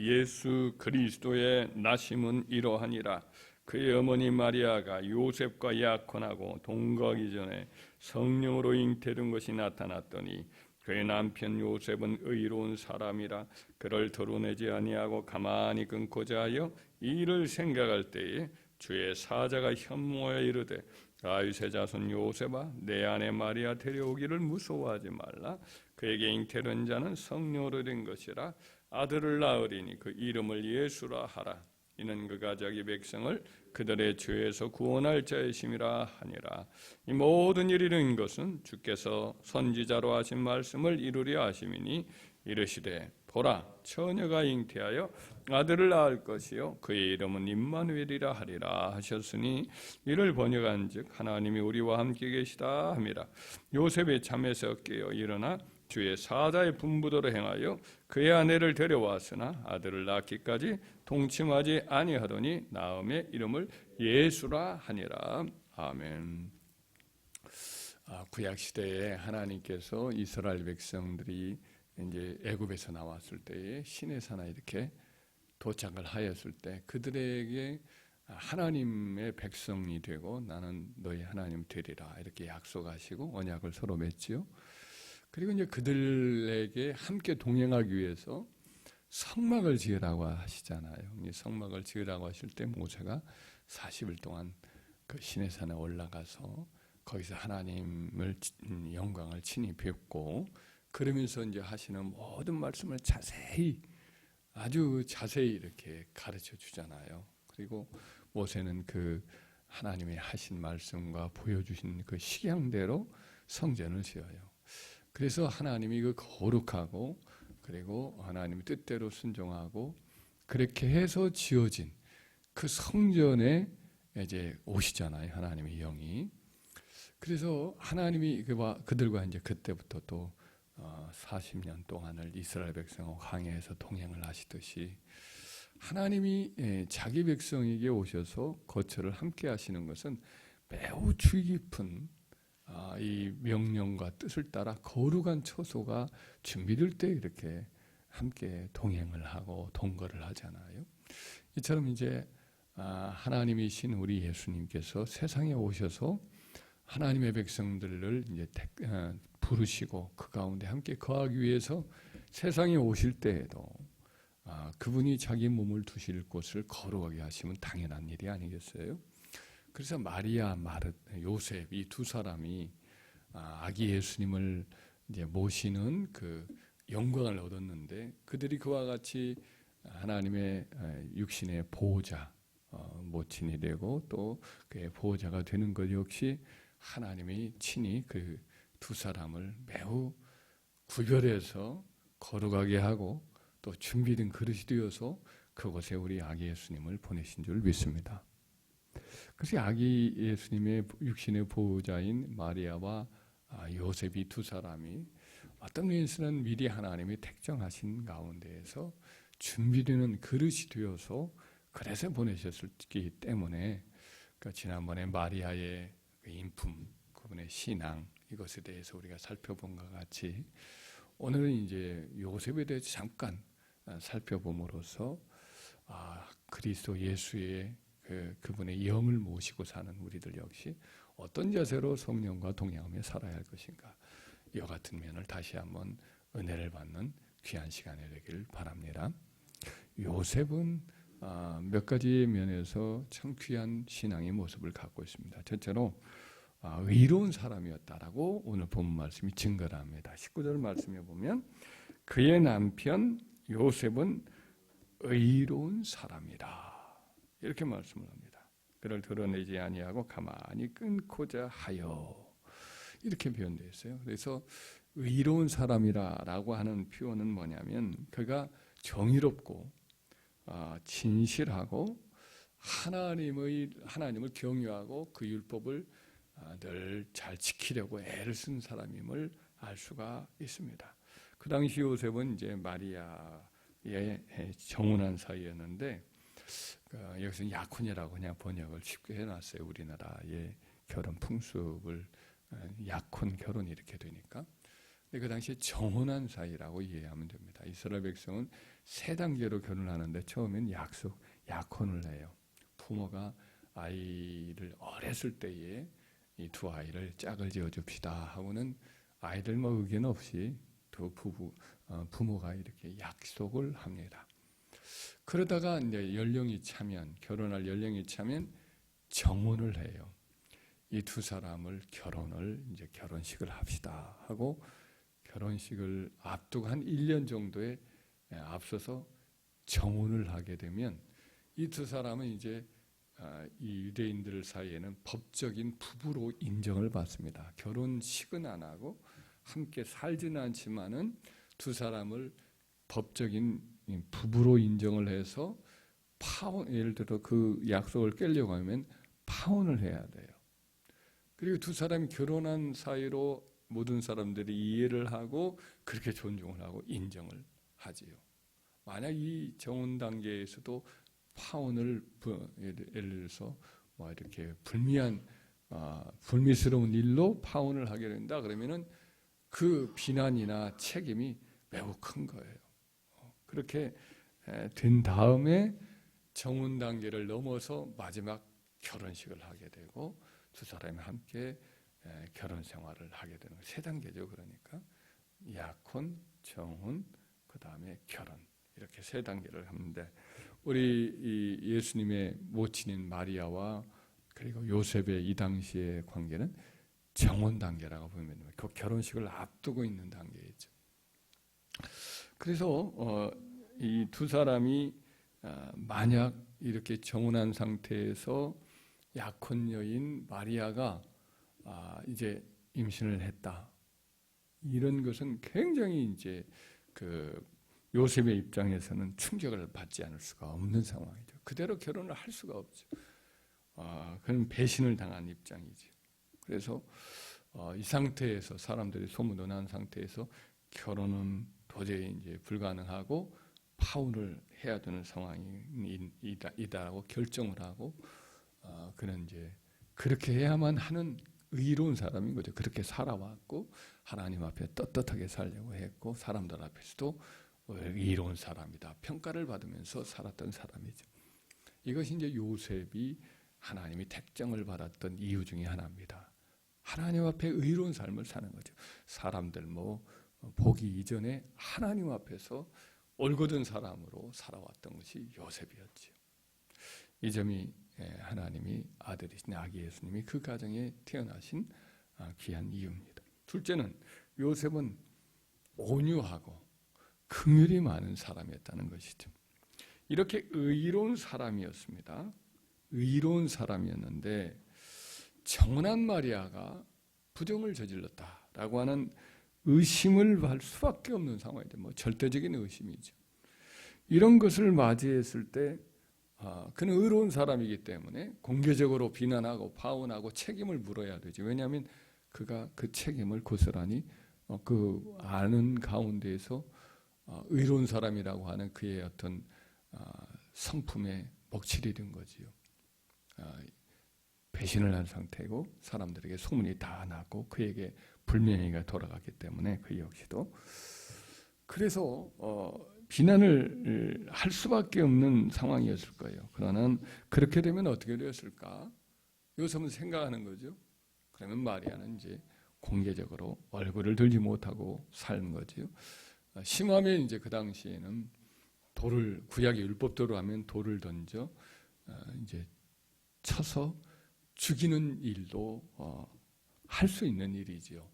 예수 그리스도의 나심은 이러하니라. 그의 어머니 마리아가 요셉과 약혼하고 동거하기 전에 성령으로 잉태된 것이 나타났더니 그의 남편 요셉은 의로운 사람이라 그를 드러내지 아니하고 가만히 끊고자 하여 이 일을 생각할 때에 주의 사자가 현모하여 이르되 다윗의 자손 요셉아 내 아내 마리아 데려오기를 무서워하지 말라. 그에게 잉태된 자는 성령으로 된 것이라. 아들을 낳으리니 그 이름을 예수라 하라. 이는 그가 자기 백성을 그들의 죄에서 구원할 자이심이라 하니라. 이 모든 일이 이른 것은 주께서 선지자로 하신 말씀을 이루려 하심이니 이르시되 보라 처녀가 잉태하여 아들을 낳을 것이요 그의 이름은 임마누엘이라 하리라 하셨으니 이를 번역한즉 하나님이 우리와 함께 계시다 함이라. 요셉이 잠에서 깨어 일어나 주의 사자의 분부대로 행하여 그의 아내를 데려왔으나 아들을 낳기까지 동침하지 아니하더니 낳음의 이름을 예수라 하니라. 아멘. 구약 시대에 하나님께서 이스라엘 백성들이 이제 애굽에서 나왔을 때에 시내산에 이렇게 도착을 하였을 때 그들에게 하나님의 백성이 되고 나는 너희 하나님 되리라 이렇게 약속하시고 언약을 서로 맺지요. 그리고 이제 그들에게 함께 동행하기 위해서 성막을 지으라고 하시잖아요. 이 성막을 지으라고 하실 때 모세가 40일 동안 그 시내산에 올라가서 거기서 하나님을 영광을 친히 뵙고 그러면서 이제 하시는 모든 말씀을 자세히 아주 자세히 이렇게 가르쳐 주잖아요. 그리고 모세는 그 하나님이 하신 말씀과 보여주신 그 식양대로 성전을 지어요. 그래서 하나님이 그 거룩하고 그리고 하나님의 뜻대로 순종하고 그렇게 해서 지어진 그 성전에 이제 오시잖아요. 하나님의 영이. 그래서 하나님이 그들과 이제 그때부터 또 40년 동안을 이스라엘 백성과 광야에서 동행을 하시듯이 하나님이 자기 백성에게 오셔서 거처를 함께 하시는 것은 매우 주의 깊은 이 명령과 뜻을 따라 거룩한 처소가 준비될 때 이렇게 함께 동행을 하고 동거를 하잖아요. 이처럼 이제 하나님이신 우리 예수님께서 세상에 오셔서 하나님의 백성들을 이제 부르시고 그 가운데 함께 거하기 위해서 세상에 오실 때에도 그분이 자기 몸을 두실 곳을 거룩하게 하시면 당연한 일이 아니겠어요? 그래서 마리아, 요셉 이 두 사람이 아기 예수님을 이제 모시는 그 영광을 얻었는데 그들이 그와 같이 하나님의 육신의 보호자 모친이 되고 또 그의 보호자가 되는 것 역시 하나님이 친히 그 두 사람을 매우 구별해서 거룩하게 하고 또 준비된 그릇이 되어서 그곳에 우리 아기 예수님을 보내신 줄 믿습니다. 그래서 아기 예수님의 육신의 보호자인 마리아와 요셉이 두 사람이 어떤 면에서는 미리 하나님이 택정하신 가운데에서 준비되는 그릇이 되어서 그래서 보내셨기 때문에 지난번에 마리아의 인품, 그분의 신앙 이것에 대해서 우리가 살펴본 것 같이 오늘은 이제 요셉에 대해서 잠깐 살펴봄으로써 그리스도 예수의 그분의 영을 모시고 사는 우리들 역시 어떤 자세로 성령과 동행하며 살아야 할 것인가 이와 같은 면을 다시 한번 은혜를 받는 귀한 시간이 되길 바랍니다. 요셉은 몇 가지 면에서 참 귀한 신앙의 모습을 갖고 있습니다. 첫째로 의로운 사람이었다라고 오늘 본문 말씀이 증거를 합니다. 19절 말씀에 보면 그의 남편 요셉은 의로운 사람이라 이렇게 말씀을 합니다. 그를 드러내지 아니하고 가만히 끊고자 하여 이렇게 표현되어 있어요. 그래서 의로운 사람이라고 하는 표현은 뭐냐면 그가 정의롭고 진실하고 하나님을 경외하고 그 율법을 늘 잘 지키려고 애를 쓴 사람임을 알 수가 있습니다. 그 당시 요셉은 이제 마리아의 정혼한 사이였는데 여기서 약혼이라고 그냥 번역을 쉽게 해놨어요. 우리나라의 결혼 풍습을 약혼 결혼 이렇게 되니까 그 당시에 정혼한 사이라고 이해하면 됩니다. 이스라엘 백성은 세 단계로 결혼하는데 처음엔 약혼을 해요. 부모가 아이를 어렸을 때에 이 두 아이를 짝을 지어 줍시다 하고는 아이들 의견 없이 두 부모가 이렇게 약속을 합니다. 그러다가 이제 결혼할 연령이 차면 정혼을 해요. 이 두 사람을 결혼식을 합시다 하고 결혼식을 앞두고 한 1년 정도에 앞서서 정혼을 하게 되면 이 두 사람은 이제 이 유대인들 사이에는 법적인 부부로 인정을 받습니다. 결혼식은 안 하고 함께 살지는 않지만은 두 사람을 법적인 부부로 인정을 해서 예를 들어 그 약속을 깨려고 하면 파혼을 해야 돼요. 그리고 두 사람이 결혼한 사이로 모든 사람들이 이해를 하고 그렇게 존중을 하고 인정을 하지요. 만약 이 정혼 단계에서도 파혼을 예를 들어서 이렇게 불미스러운 일로 파혼을 하게 된다 그러면은 그 비난이나 책임이 매우 큰 거예요. 그렇게 된 다음에 정혼 단계를 넘어서 마지막 결혼식을 하게 되고 두 사람이 함께 결혼 생활을 하게 되는 세 단계죠. 그러니까 약혼, 정혼, 그 다음에 결혼 이렇게 세 단계를 하는데 우리 예수님의 모친인 마리아와 그리고 요셉의 이 당시의 관계는 정혼 단계라고 보면 됩니다. 그 결혼식을 앞두고 있는 단계이죠. 그래서 이 두 사람이 만약 이렇게 정혼한 상태에서 약혼 여인 마리아가 이제 임신을 했다. 이런 것은 굉장히 이제 그 요셉의 입장에서는 충격을 받지 않을 수가 없는 상황이죠. 그대로 결혼을 할 수가 없죠. 그건 배신을 당한 입장이죠. 그래서 이 상태에서 사람들이 소문도 난 상태에서 결혼은 도저히 이제 불가능하고 파혼을 해야 되는 상황이다라고 결정을 하고 그는 이제 그렇게 해야만 하는 의로운 사람인 거죠. 그렇게 살아왔고 하나님 앞에 떳떳하게 살려고 했고 사람들 앞에서도 의로운 사람이다 평가를 받으면서 살았던 사람이죠. 이것이 이제 요셉이 하나님이 택정을 받았던 이유 중에 하나입니다. 하나님 앞에 의로운 삶을 사는 거죠. 사람들 보기 이전에 하나님 앞에서 올곧은 사람으로 살아왔던 것이 요셉이었죠. 이 점이 하나님이 아들이신 아기 예수님이 그 가정에 태어나신 귀한 이유입니다. 둘째는 요셉은 온유하고 긍휼이 많은 사람이었다는 것이죠. 이렇게 의로운 사람이었습니다. 의로운 사람이었는데 정혼한 마리아가 부정을 저질렀다라고 하는 의심을 할 수밖에 없는 상황이죠. 절대적인 의심이죠. 이런 것을 맞이했을 때 그는 의로운 사람이기 때문에 공개적으로 비난하고 파혼하고 책임을 물어야 되죠. 왜냐하면 그가 그 책임을 고스란히 그 아는 가운데에서 의로운 사람이라고 하는 그의 어떤 성품에 먹칠이 된 거지요. 배신을 한 상태고 사람들에게 소문이 다 나고 그에게 불명예가 돌아갔기 때문에 그 역시도 그래서 비난을 할 수밖에 없는 상황이었을 거예요. 그러나 그렇게 되면 어떻게 되었을까? 요셉은 생각하는 거죠. 그러면 마리아는 이제 공개적으로 얼굴을 들지 못하고 사는 거죠. 심하면 이제 그 당시에는 구약의 율법대로 하면 돌을 던져 이제 쳐서 죽이는 일도 할 수 있는 일이지요.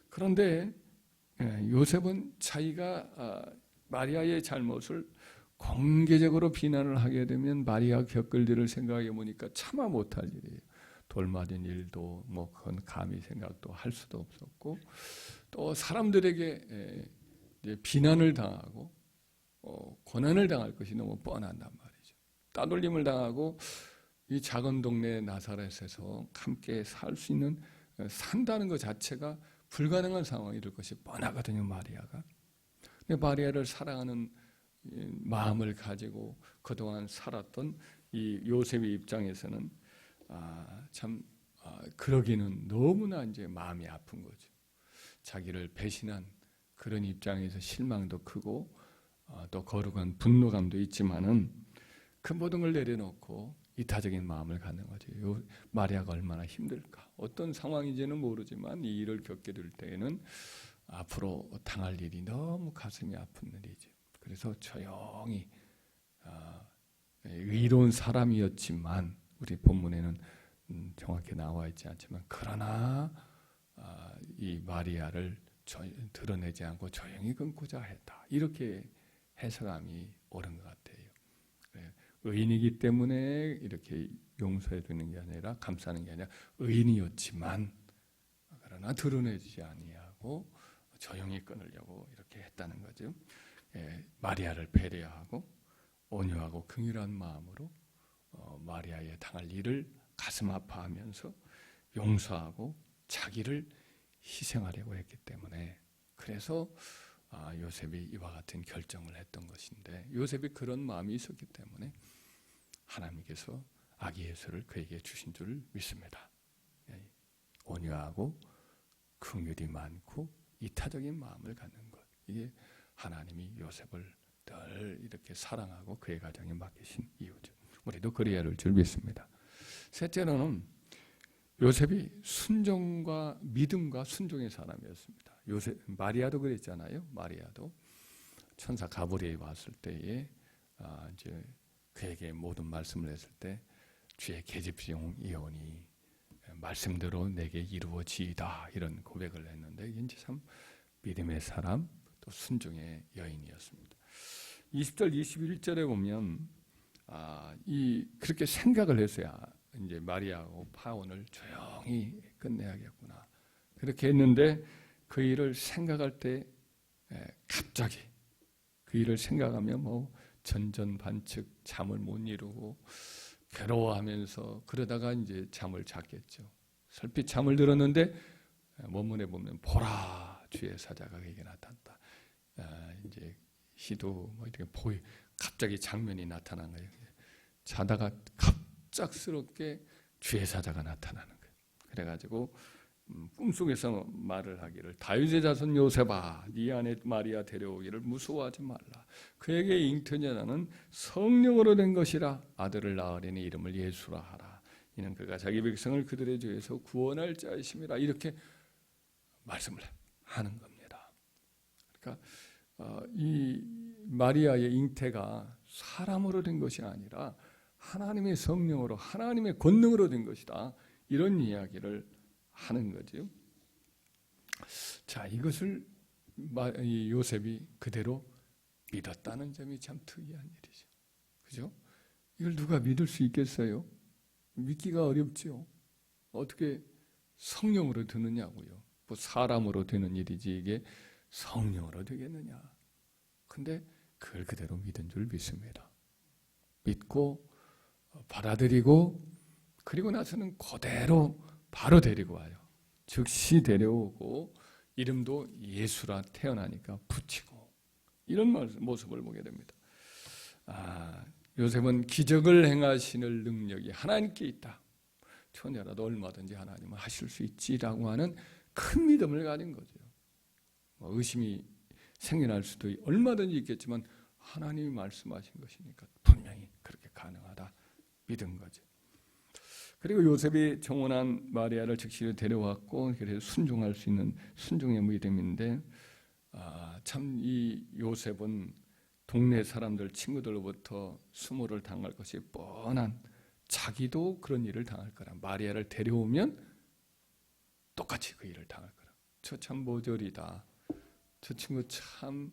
그런데 요셉은 자기가 마리아의 잘못을 공개적으로 비난을 하게 되면 마리아가 겪을 일을 생각해 보니까 차마 못할 일이에요. 돌 맞은 일도 그건 감히 생각도 할 수도 없었고 또 사람들에게 비난을 당하고 고난을 당할 것이 너무 뻔한단 말이죠. 따돌림을 당하고 이 작은 동네 나사렛에서 함께 살 수 있는 산다는 것 자체가 불가능한 상황이 될 것이 뻔하거든요. 마리아가. 근데 마리아를 사랑하는 마음을 가지고 그동안 살았던 이 요셉의 입장에서는 그러기는 너무나 이제 마음이 아픈 거죠. 자기를 배신한 그런 입장에서 실망도 크고 또 거룩한 분노감도 있지만은 그 모든 걸 내려놓고 이타적인 마음을 갖는 거죠. 마리아가 얼마나 힘들까. 어떤 상황인지는 모르지만 이 일을 겪게 될 때에는 앞으로 당할 일이 너무 가슴이 아픈 일이죠. 그래서 조용히 의로운 사람이었지만 우리 본문에는 정확히 나와 있지 않지만 그러나 이 마리아를 드러내지 않고 조용히 끊고자 했다. 이렇게 해석함이 옳은 것 같아요. 의인이기 때문에 이렇게 용서해 주는 게 아니라 감싸는 게 아니라 의인이었지만 그러나 드러내지 아니하고 조용히 끊으려고 이렇게 했다는 거죠. 마리아를 배려하고 온유하고 긍휼한 마음으로 마리아의 당할 일을 가슴 아파하면서 용서하고 자기를 희생하려고 했기 때문에 그래서 요셉이 이와 같은 결정을 했던 것인데 요셉이 그런 마음이 있었기 때문에 하나님께서 아기 예수를 그에게 주신 줄 믿습니다. 온유하고 긍휼이 많고 이타적인 마음을 갖는 것, 이게 하나님이 요셉을 늘 이렇게 사랑하고 그의 가정에 맡기신 이유죠. 우리도 그래야 할 줄 믿습니다. 셋째로는 요셉이 순종과 믿음과 순종의 사람이었습니다. 마리아도 그랬잖아요. 마리아도 천사 가브리엘이 왔을 때에 이제 그에게 모든 말씀을 했을 때 주의 계집종 이오니 말씀대로 내게 이루어지이다 이런 고백을 했는데 이제 참 믿음의 사람 또 순종의 여인이었습니다. 20절 21절에 보면 그렇게 생각을 했어야 이제 마리아하고 파혼을 조용히 끝내야겠구나 그렇게 했는데 그 일을 생각할 때 갑자기 그 일을 생각하면 뭐 전전반측 잠을 못 이루고 괴로워하면서 그러다가 이제 잠을 잤겠죠. 설핏 잠을 들었는데 원문에 보면 보라 주의 사자가 그에게 나타났다. 이제 희도 뭐 이렇게 갑자기 장면이 나타난 거예요. 자다가 갑작스럽게 주의 사자가 나타나는 거예요. 그래가지고 꿈속에서 말을 하기를 다윗의 자손 요셉아 네 아내 마리아 데려오기를 무서워하지 말라. 그에게 잉태한 자는 성령으로 된 것이라 아들을 낳으려니 이름을 예수라 하라. 이는 그가 자기 백성을 그들의 죄에서 구원할 자이심이라. 이렇게 말씀을 하는 겁니다. 그러니까 이 마리아의 잉태가 사람으로 된 것이 아니라 하나님의 성령으로 하나님의 권능으로 된 것이다. 이런 이야기를 하는 거죠. 자, 이것을 요셉이 그대로 믿었다는 점이 참 특이한 일이죠. 그죠? 이걸 누가 믿을 수 있겠어요? 믿기가 어렵죠. 어떻게 성령으로 되느냐고요. 뭐 사람으로 되는 일이지 이게 성령으로 되겠느냐. 근데 그걸 그대로 믿은 줄 믿습니다. 믿고 받아들이고 그리고 나서는 그대로 바로 데리고 와요. 즉시 데려오고 이름도 예수라 태어나니까 붙이고 이런 모습을 보게 됩니다. 요셉은 기적을 행하시는 능력이 하나님께 있다. 처녀라도 얼마든지 하나님은 하실 수 있지라고 하는 큰 믿음을 가진 거죠. 의심이 생겨날 수도 얼마든지 있겠지만 하나님이 말씀하신 것이니까 분명히 그렇게 가능하다 믿은 거죠. 그리고 요셉이 정혼한 마리아를 즉시 데려왔고 그래서 순종할 수 있는 순종의 믿음인데 참 이 요셉은 동네 사람들 친구들로부터 수모를 당할 것이 뻔한 자기도 그런 일을 당할 거라. 마리아를 데려오면 똑같이 그 일을 당할 거라. 저 참 모조리다. 저 친구 참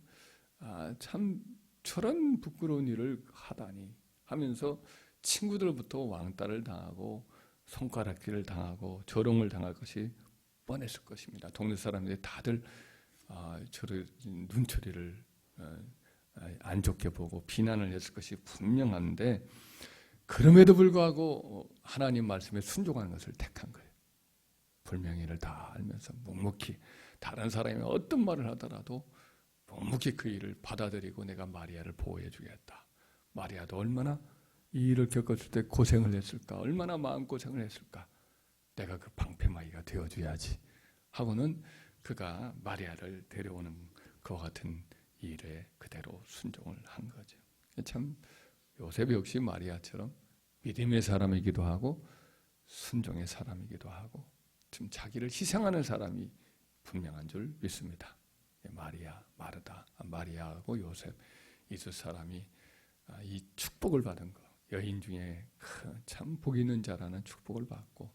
저런 부끄러운 일을 하다니 하면서 친구들부터 왕따를 당하고 손가락질을 당하고 조롱을 당할 것이 뻔했을 것입니다. 동네 사람들이 다들 저를 눈초리를 안 좋게 보고 비난을 했을 것이 분명한데 그럼에도 불구하고 하나님 말씀에 순종하는 것을 택한 거예요. 불명예를 다 알면서 묵묵히 다른 사람이 어떤 말을 하더라도 묵묵히 그 일을 받아들이고 내가 마리아를 보호해 주겠다. 마리아도 얼마나 이 일을 겪었을 때 고생을 했을까, 얼마나 마음고생을 했을까. 내가 그 방패막이가 되어줘야지 하고는 그가 마리아를 데려오는 그와 같은 일에 그대로 순종을 한 거죠. 참 요셉 역시 마리아처럼 믿음의 사람이기도 하고 순종의 사람이기도 하고 좀 자기를 희생하는 사람이 분명한 줄 믿습니다. 마리아, 마르다, 마리아하고 요셉 이 두 사람이 이 축복을 받은 거, 여인 중에 참 복 있는 자라는 축복을 받고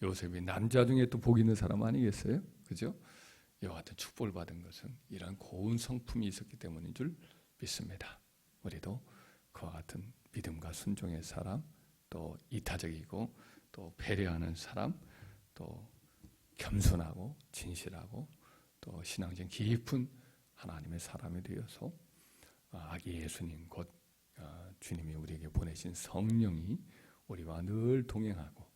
요셉이 남자 중에 또 복 있는 사람 아니겠어요? 그죠? 이와 같은 축복을 받은 것은 이러한 고운 성품이 있었기 때문인 줄 믿습니다. 우리도 그와 같은 믿음과 순종의 사람, 또 이타적이고 또 배려하는 사람, 또 겸손하고 진실하고 또 신앙적 깊은 하나님의 사람이 되어서 아기 예수님 곧 주님이 우리에게 보내신 성령이 우리와 늘 동행하고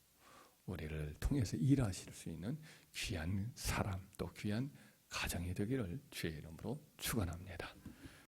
우리를 통해서 일하실 수 있는 귀한 사람 또 귀한 가정이 되기를 주의 이름으로 축원합니다.